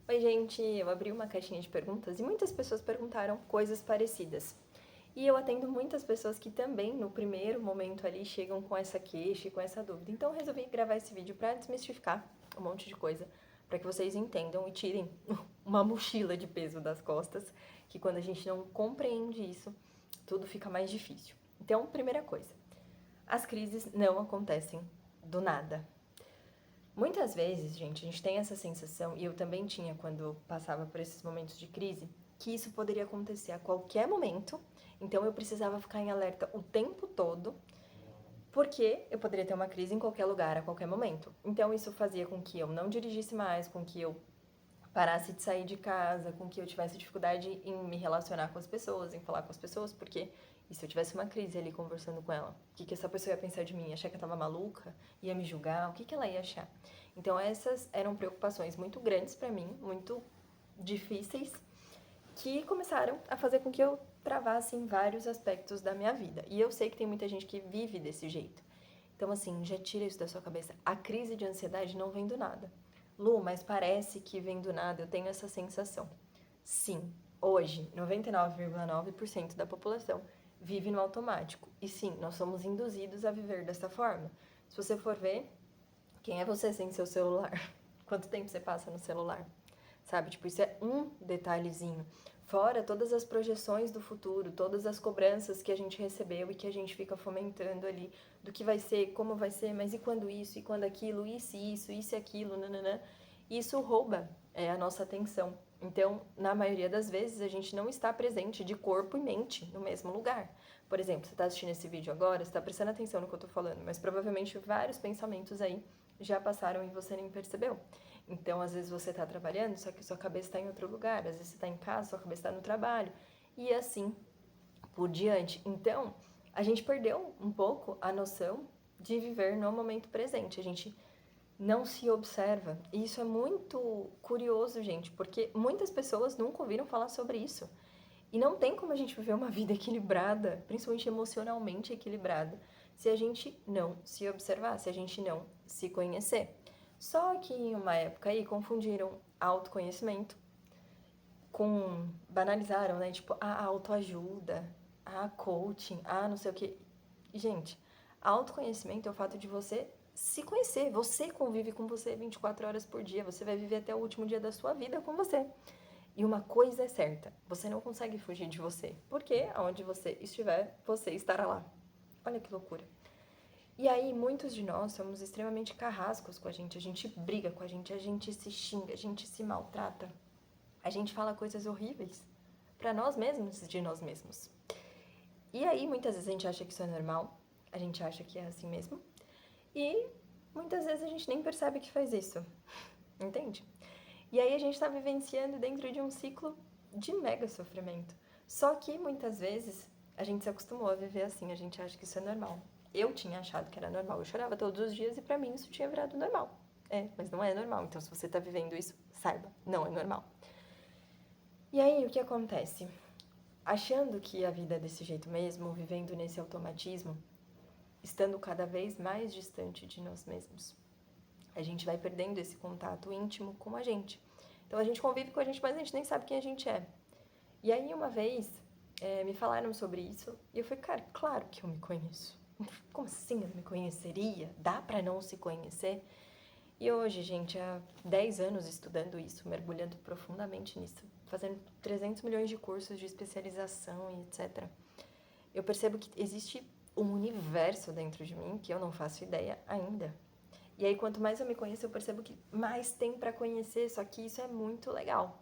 Oi, gente, eu abri uma caixinha de perguntas e muitas pessoas perguntaram coisas parecidas. E eu atendo muitas pessoas que também, no primeiro momento ali, chegam com essa queixa e com essa dúvida. Então, eu resolvi gravar esse vídeo para desmistificar um monte de coisa, para que vocês entendam e tirem uma mochila de peso das costas, que quando a gente não compreende isso, tudo fica mais difícil. Então, primeira coisa, as crises não acontecem do nada. Muitas vezes, gente, a gente tem essa sensação, e eu também tinha quando passava por esses momentos de crise, que isso poderia acontecer a qualquer momento, então eu precisava ficar em alerta o tempo todo, porque eu poderia ter uma crise em qualquer lugar, a qualquer momento. Então isso fazia com que eu não dirigisse mais, com que eu parasse de sair de casa, com que eu tivesse dificuldade em me relacionar com as pessoas, em falar com as pessoas, porque e se eu tivesse uma crise ali conversando com ela, o que essa pessoa ia pensar de mim? Achar que eu tava maluca? Ia me julgar? O que ela ia achar? Então essas eram preocupações muito grandes para mim, muito difíceis, que começaram a fazer com que eu travasse em vários aspectos da minha vida. E eu sei que tem muita gente que vive desse jeito. Então, assim, já tira isso da sua cabeça. A crise de ansiedade não vem do nada. Lu, mas parece que vem do nada, eu tenho essa sensação. Sim, hoje, 99,9% da população vive no automático. E sim, nós somos induzidos a viver dessa forma. Se você for ver, quem é você sem seu celular? Quanto tempo você passa no celular? Sabe? Tipo, isso é um detalhezinho. Fora todas as projeções do futuro, todas as cobranças que a gente recebeu e que a gente fica fomentando ali do que vai ser, como vai ser, mas e quando isso, e quando aquilo, isso e aquilo, nananã. Isso rouba a nossa atenção. Então, na maioria das vezes, a gente não está presente de corpo e mente no mesmo lugar. Por exemplo, você está assistindo esse vídeo agora, você está prestando atenção no que eu estou falando, mas provavelmente vários pensamentos aí já passaram e você nem percebeu. Então, às vezes você está trabalhando, só que sua cabeça está em outro lugar. Às vezes você está em casa, sua cabeça está no trabalho. E assim por diante. Então, a gente perdeu um pouco a noção de viver no momento presente. A gente não se observa. E isso é muito curioso, gente, porque muitas pessoas nunca ouviram falar sobre isso. E não tem como a gente viver uma vida equilibrada, principalmente emocionalmente equilibrada, se a gente não se observar, se a gente não se conhecer. Só que em uma época aí confundiram autoconhecimento com banalizaram, né? Tipo, a autoajuda, a coaching, a não sei o que. Gente, autoconhecimento é o fato de você se conhecer. Você convive com você 24 horas por dia. Você vai viver até o último dia da sua vida com você. E uma coisa é certa, você não consegue fugir de você, porque aonde você estiver, você estará lá. Olha que loucura. E aí, muitos de nós somos extremamente carrascos com a gente briga com a gente se xinga, a gente se maltrata, a gente fala coisas horríveis para nós mesmos de nós mesmos. E aí, muitas vezes a gente acha que isso é normal, a gente acha que é assim mesmo, e muitas vezes a gente nem percebe que faz isso, entende? E aí a gente tá vivenciando dentro de um ciclo de mega sofrimento. Só que muitas vezes a gente se acostumou a viver assim, a gente acha que isso é normal. Eu tinha achado que era normal, eu chorava todos os dias e pra mim isso tinha virado normal. É, mas não é normal. Então se você tá vivendo isso, saiba, não é normal. E aí o que acontece? Achando que a vida é desse jeito mesmo, vivendo nesse automatismo, estando cada vez mais distante de nós mesmos, a gente vai perdendo esse contato íntimo com a gente. Então a gente convive com a gente, mas a gente nem sabe quem a gente é. E aí uma vez me falaram sobre isso e eu falei, cara, claro que eu me conheço. Como assim eu me conheceria? Dá pra não se conhecer? E hoje, gente, há 10 anos estudando isso, mergulhando profundamente nisso, fazendo 300 milhões de cursos de especialização e etc. Eu percebo que existe um universo dentro de mim que eu não faço ideia ainda. E aí, quanto mais eu me conheço, eu percebo que mais tem pra conhecer, só que isso é muito legal.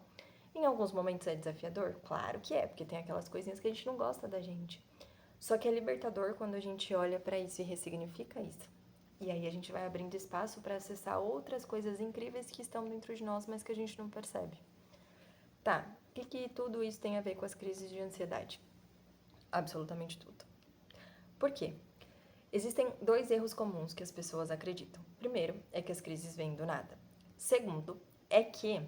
Em alguns momentos é desafiador? Claro que é, porque tem aquelas coisinhas que a gente não gosta da gente. Só que é libertador quando a gente olha pra isso e ressignifica isso. E aí a gente vai abrindo espaço para acessar outras coisas incríveis que estão dentro de nós, mas que a gente não percebe. Tá, o que tudo isso tem a ver com as crises de ansiedade? Absolutamente tudo. Por quê? Existem dois erros comuns que as pessoas acreditam. Primeiro, é que as crises vêm do nada. Segundo, é que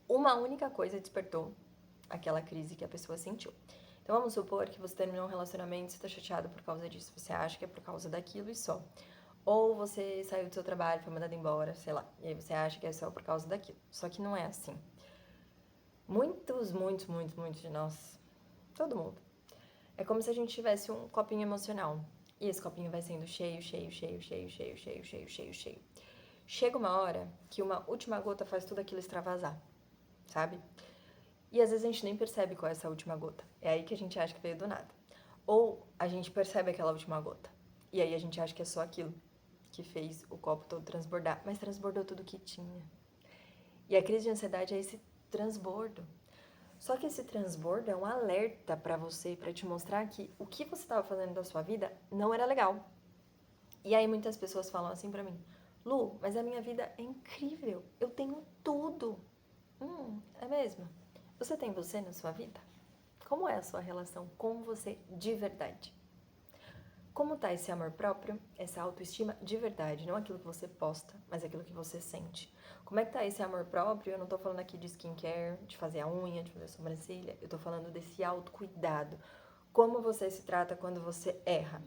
uma única coisa despertou aquela crise que a pessoa sentiu. Então vamos supor que você terminou um relacionamento e está chateado por causa disso. Você acha que é por causa daquilo e só. Ou você saiu do seu trabalho, foi mandado embora, sei lá, e aí você acha que é só por causa daquilo. Só que não é assim. Muitos de nós, todo mundo, é como se a gente tivesse um copinho emocional. E esse copinho vai sendo cheio. Chega uma hora que uma última gota faz tudo aquilo extravasar, sabe? E às vezes a gente nem percebe qual é essa última gota. É aí que a gente acha que veio do nada. Ou a gente percebe aquela última gota. E aí a gente acha que é só aquilo que fez o copo todo transbordar. Mas transbordou tudo que tinha. E a crise de ansiedade é esse transbordo. Só que esse transbordo é um alerta pra você, pra te mostrar que o que você estava fazendo da sua vida não era legal. E aí muitas pessoas falam assim pra mim: Lu, mas a minha vida é incrível, eu tenho tudo. É mesmo? Você tem você na sua vida? Como é a sua relação com você de verdade? Como tá esse amor próprio, essa autoestima de verdade, não aquilo que você posta, mas aquilo que você sente? Como é que tá esse amor próprio? Eu não tô falando aqui de skincare, de fazer a unha, de fazer a sobrancelha, eu tô falando desse autocuidado. Como você se trata quando você erra?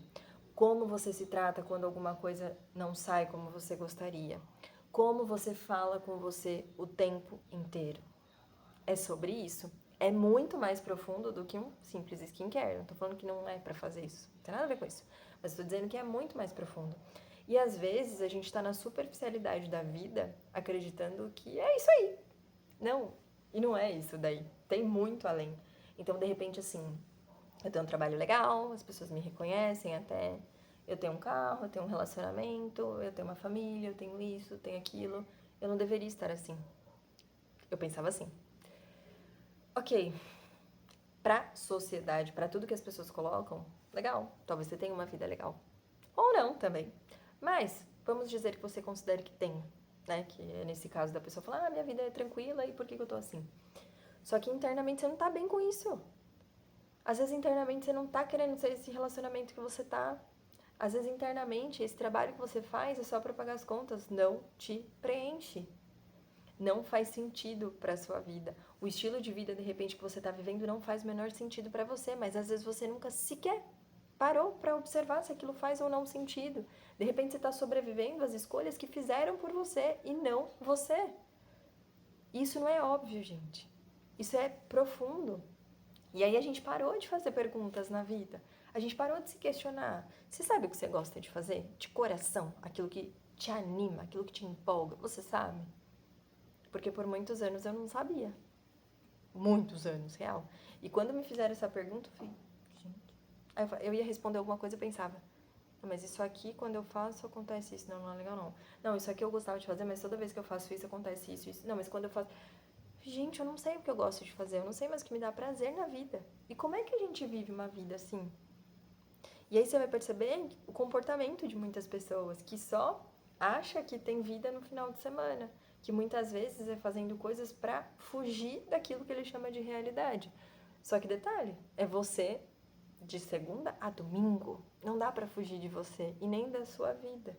Como você se trata quando alguma coisa não sai como você gostaria? Como você fala com você o tempo inteiro? É sobre isso. É muito mais profundo do que um simples skincare. Não tô falando que não é pra fazer isso. Não tem nada a ver com isso. Mas tô dizendo que é muito mais profundo. E às vezes a gente tá na superficialidade da vida acreditando que é isso aí. Não. E não é isso daí. Tem muito além. Então, de repente, assim, eu tenho um trabalho legal, as pessoas me reconhecem até. Eu tenho um carro, eu tenho um relacionamento, eu tenho uma família, eu tenho isso, eu tenho aquilo. Eu não deveria estar assim. Eu pensava assim. Ok, pra sociedade, pra tudo que as pessoas colocam, legal. Talvez você tenha uma vida legal. Ou não também. Mas, vamos dizer que você considere que tem, né? Que é nesse caso da pessoa falar, minha vida é tranquila e por que eu tô assim? Só que internamente você não tá bem com isso. Às vezes internamente você não tá querendo ser esse relacionamento que você tá. Às vezes internamente esse trabalho que você faz é só pra pagar as contas. Não te preenche. Não faz sentido para sua vida. O estilo de vida, de repente, que você está vivendo não faz o menor sentido para você, mas às vezes você nunca sequer parou para observar se aquilo faz ou não sentido. De repente você está sobrevivendo às escolhas que fizeram por você e não você. Isso não é óbvio, gente. Isso é profundo. E aí a gente parou de fazer perguntas na vida. A gente parou de se questionar. Você sabe o que você gosta de fazer? De coração, aquilo que te anima, aquilo que te empolga. Você sabe? Porque por muitos anos eu não sabia. Muitos anos, real. E quando me fizeram essa pergunta, eu falei, gente. Aí eu ia responder alguma coisa e pensava, não, mas isso aqui, quando eu faço, acontece isso. Não, não é legal, não. Não, isso aqui eu gostava de fazer, mas toda vez que eu faço isso, acontece isso, isso. Não, mas quando eu faço. Gente, eu não sei o que eu gosto de fazer, eu não sei mais o que me dá prazer na vida. E como é que a gente vive uma vida assim? E aí você vai perceber o comportamento de muitas pessoas que só acha que tem vida no final de semana, que muitas vezes é fazendo coisas para fugir daquilo que ele chama de realidade. Só que detalhe, é você de segunda a domingo. Não dá para fugir de você e nem da sua vida.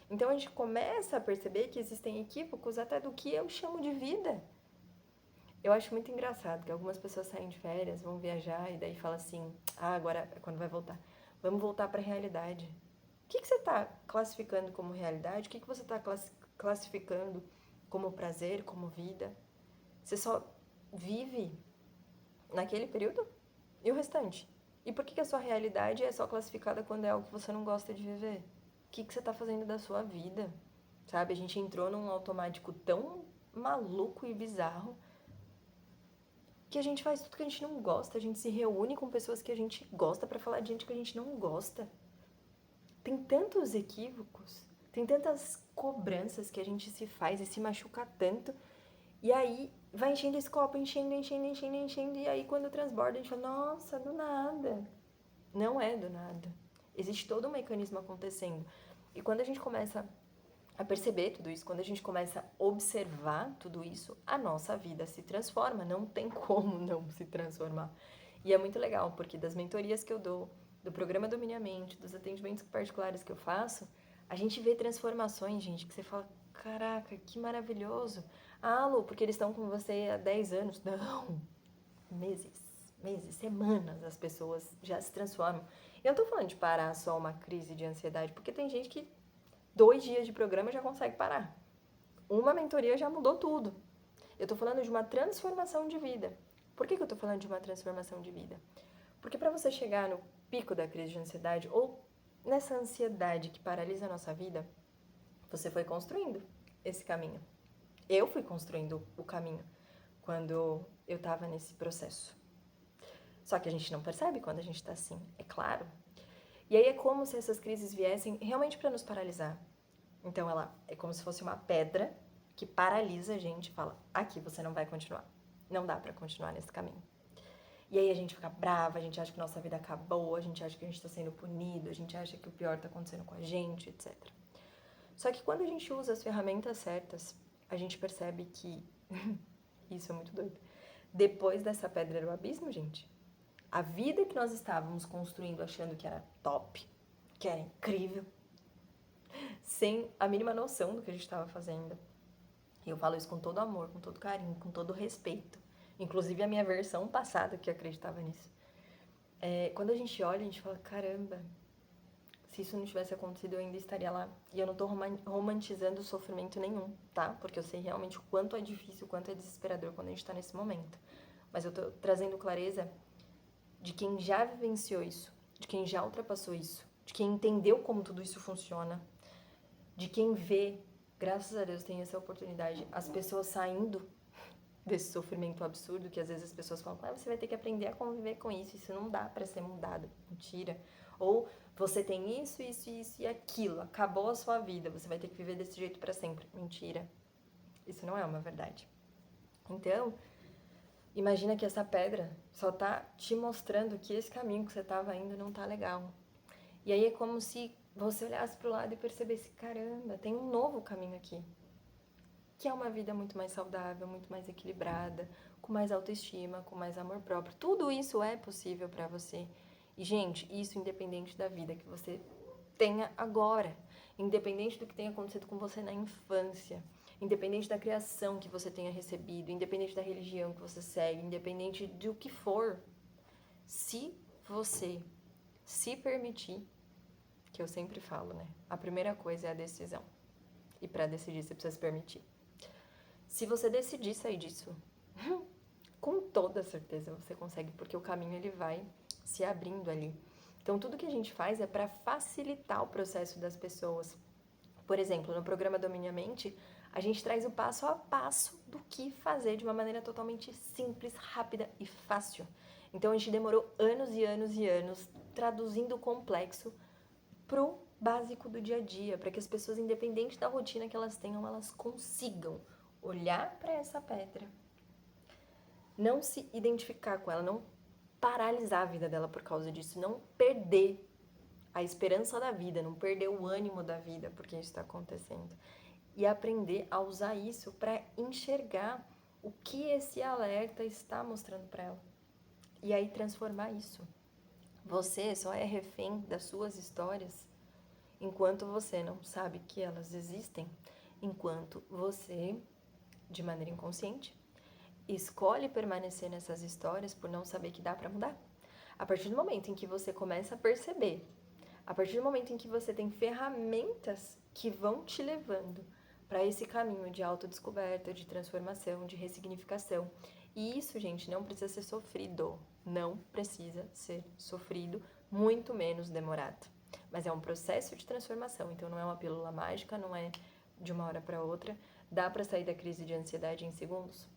Então a gente começa a perceber que existem equívocos até do que eu chamo de vida. Eu acho muito engraçado que algumas pessoas saem de férias, vão viajar e daí fala assim: "Ah, agora quando vai voltar, vamos voltar para a realidade". O que você está classificando como realidade? O que você está classificando como prazer, como vida? Você só vive naquele período e o restante? E por que a sua realidade é só classificada quando é algo que você não gosta de viver? O que você está fazendo da sua vida? Sabe? A gente entrou num automático tão maluco e bizarro que a gente faz tudo que a gente não gosta, a gente se reúne com pessoas que a gente gosta pra falar de gente que a gente não gosta. Tem tantos equívocos, tem tantas cobranças que a gente se faz e se machuca tanto. E aí vai enchendo esse copo, enchendo, e aí quando transborda a gente fala, nossa, do nada. Não é do nada. Existe todo um mecanismo acontecendo. E quando a gente começa a perceber tudo isso, quando a gente começa a observar tudo isso, a nossa vida se transforma, não tem como não se transformar. E é muito legal, porque das mentorias que eu dou, do programa Domine a Mente, dos atendimentos particulares que eu faço, a gente vê transformações, gente, que você fala, caraca, que maravilhoso. Ah, Lu, porque eles estão com você há 10 anos. Não, meses, semanas as pessoas já se transformam. Eu não tô falando de parar só uma crise de ansiedade, porque tem gente que 2 dias de programa já consegue parar. Uma mentoria já mudou tudo. Eu tô falando de uma transformação de vida. Por que eu tô falando de uma transformação de vida? Porque para você chegar no pico da crise de ansiedade ou nessa ansiedade que paralisa a nossa vida, você foi construindo esse caminho. Eu fui construindo o caminho quando eu tava nesse processo. Só que a gente não percebe quando a gente tá assim, é claro. E aí é como se essas crises viessem realmente para nos paralisar. Então ela é como se fosse uma pedra que paralisa a gente e fala: aqui você não vai continuar. Não dá para continuar nesse caminho. E aí a gente fica brava, a gente acha que nossa vida acabou, a gente acha que a gente tá sendo punido, a gente acha que o pior tá acontecendo com a gente, etc. Só que quando a gente usa as ferramentas certas, a gente percebe que isso é muito doido. Depois dessa pedra do abismo, gente, a vida que nós estávamos construindo achando que era top, que era incrível, sem a mínima noção do que a gente estava fazendo. E eu falo isso com todo amor, com todo carinho, com todo respeito. Inclusive a minha versão passada que acreditava nisso. Quando a gente olha, a gente fala, caramba, se isso não tivesse acontecido, eu ainda estaria lá. E eu não tô romantizando sofrimento nenhum, tá? Porque eu sei realmente o quanto é difícil, o quanto é desesperador quando a gente tá nesse momento. Mas eu tô trazendo clareza de quem já vivenciou isso, de quem já ultrapassou isso, de quem entendeu como tudo isso funciona, de quem vê, graças a Deus tem essa oportunidade, as pessoas saindo desse sofrimento absurdo que às vezes as pessoas falam, você vai ter que aprender a conviver com isso não dá pra ser mudado. Mentira. Ou você tem isso, isso, isso e aquilo, acabou a sua vida, você vai ter que viver desse jeito pra sempre. Mentira. Isso não é uma verdade. Então, imagina que essa pedra só tá te mostrando que esse caminho que você tava indo não tá legal. E aí é como se você olhasse pro lado e percebesse, caramba, tem um novo caminho aqui. Que é uma vida muito mais saudável, muito mais equilibrada, com mais autoestima, com mais amor próprio. Tudo isso é possível pra você. E, gente, isso independente da vida que você tenha agora. Independente do que tenha acontecido com você na infância. Independente da criação que você tenha recebido. Independente da religião que você segue. Independente do que for. Se você se permitir, que eu sempre falo, né? A primeira coisa é a decisão. E pra decidir, você precisa se permitir. Se você decidir sair disso, com toda certeza você consegue, porque o caminho ele vai se abrindo ali. Então tudo que a gente faz é para facilitar o processo das pessoas. Por exemplo, no programa Domine a Mente, a gente traz o passo a passo do que fazer de uma maneira totalmente simples, rápida e fácil. Então a gente demorou anos e anos e anos traduzindo o complexo pro básico do dia a dia, para que as pessoas, independente da rotina que elas tenham, elas consigam olhar para essa pedra, não se identificar com ela, não paralisar a vida dela por causa disso, não perder a esperança da vida, não perder o ânimo da vida porque isso está acontecendo. E aprender a usar isso para enxergar o que esse alerta está mostrando para ela. E aí transformar isso. Você só é refém das suas histórias enquanto você não sabe que elas existem, enquanto você, de maneira inconsciente, escolhe permanecer nessas histórias por não saber que dá para mudar. A partir do momento em que você começa a perceber, a partir do momento em que você tem ferramentas que vão te levando para esse caminho de autodescoberta, de transformação, de ressignificação. E isso, gente, não precisa ser sofrido. Não precisa ser sofrido, muito menos demorado. Mas é um processo de transformação, então não é uma pílula mágica, não é de uma hora para outra. Dá para sair da crise de ansiedade em segundos?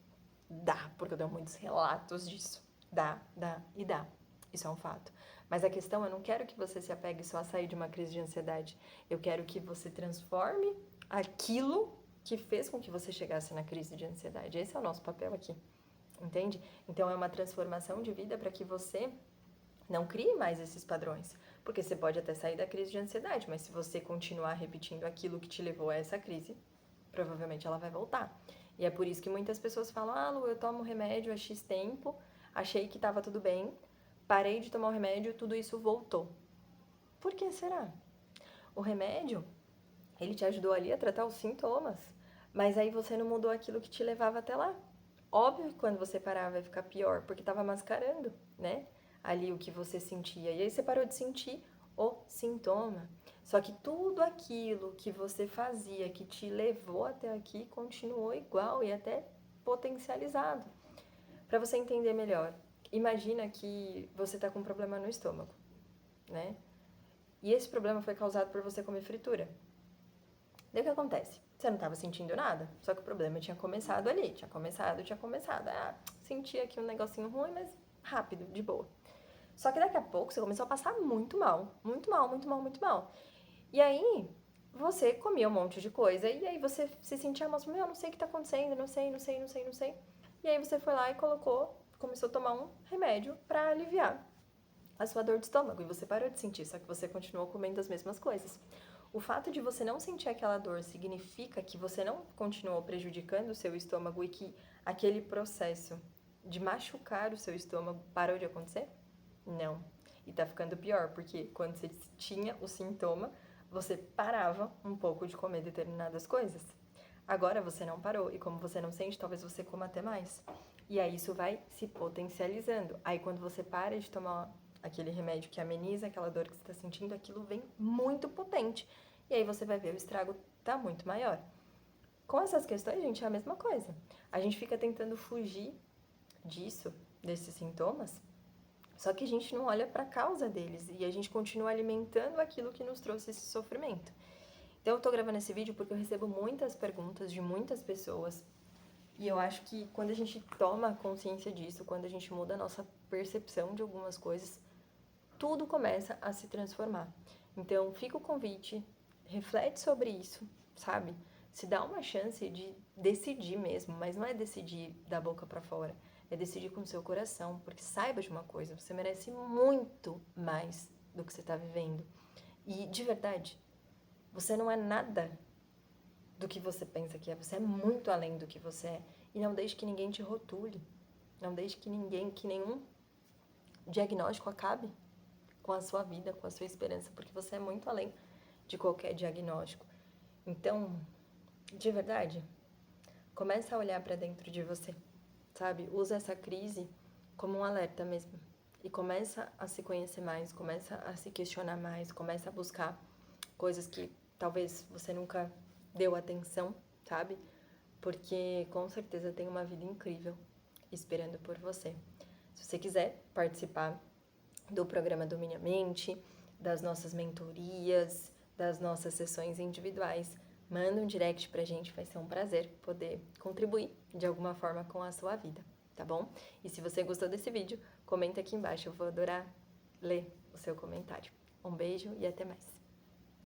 Dá, porque eu dou muitos relatos disso. Dá. Isso é um fato. Mas a questão, eu não quero que você se apegue só a sair de uma crise de ansiedade. Eu quero que você transforme aquilo que fez com que você chegasse na crise de ansiedade. Esse é o nosso papel aqui, entende? Então é uma transformação de vida para que você não crie mais esses padrões. Porque você pode até sair da crise de ansiedade, mas se você continuar repetindo aquilo que te levou a essa crise, provavelmente ela vai voltar. E é por isso que muitas pessoas falam, Lu, eu tomo remédio há X tempo, achei que estava tudo bem, parei de tomar o remédio, tudo isso voltou. Por que será? O remédio, ele te ajudou ali a tratar os sintomas, mas aí você não mudou aquilo que te levava até lá. Óbvio que quando você parar vai ficar pior, porque estava mascarando, né? Ali o que você sentia. E aí você parou de sentir o sintoma. Só que tudo aquilo que você fazia, que te levou até aqui, continuou igual e até potencializado. Para você entender melhor, imagina que você está com um problema no estômago, né? E esse problema foi causado por você comer fritura. Daí o que acontece? Você não estava sentindo nada, só que o problema tinha começado ali, tinha começado. Ah, sentia aqui um negocinho ruim, mas rápido, de boa. Só que daqui a pouco você começou a passar muito mal, muito mal, muito mal, muito mal. E aí, você comia um monte de coisa, e aí você se sentia mal, meu, não sei o que tá acontecendo, não sei. E aí você foi lá e começou a tomar um remédio pra aliviar a sua dor de estômago, e você parou de sentir, só que você continuou comendo as mesmas coisas. O fato de você não sentir aquela dor significa que você não continuou prejudicando o seu estômago e que aquele processo de machucar o seu estômago parou de acontecer? Não. E tá ficando pior, porque quando você tinha o sintoma, você parava um pouco de comer determinadas coisas. Agora você não parou, e como você não sente, talvez você coma até mais. E aí isso vai se potencializando. Aí quando você para de tomar aquele remédio que ameniza aquela dor que você está sentindo, aquilo vem muito potente. E aí você vai ver o estrago tá muito maior. Com essas questões, gente, é a mesma coisa. A gente fica tentando fugir disso, desses sintomas, só que a gente não olha para a causa deles e a gente continua alimentando aquilo que nos trouxe esse sofrimento. Então eu tô gravando esse vídeo porque eu recebo muitas perguntas de muitas pessoas. E eu acho que quando a gente toma consciência disso, quando a gente muda a nossa percepção de algumas coisas, tudo começa a se transformar. Então, fica o convite, reflete sobre isso, sabe? Se dá uma chance de decidir mesmo, mas não é decidir da boca para fora, é decidir com o seu coração, porque saiba de uma coisa, você merece muito mais do que você está vivendo. E, de verdade, você não é nada do que você pensa que é, você é muito além do que você é. E não deixe que ninguém te rotule, não deixe que nenhum diagnóstico acabe com a sua vida, com a sua esperança, porque você é muito além de qualquer diagnóstico. Então, de verdade, começa a olhar para dentro de você, sabe? Usa essa crise como um alerta mesmo. E começa a se conhecer mais, começa a se questionar mais, começa a buscar coisas que talvez você nunca deu atenção, sabe? Porque com certeza tem uma vida incrível esperando por você. Se você quiser participar do programa Domine a Mente, das nossas mentorias, das nossas sessões individuais, manda um direct pra gente, vai ser um prazer poder contribuir de alguma forma com a sua vida, tá bom? E se você gostou desse vídeo, comenta aqui embaixo, eu vou adorar ler o seu comentário. Um beijo e até mais!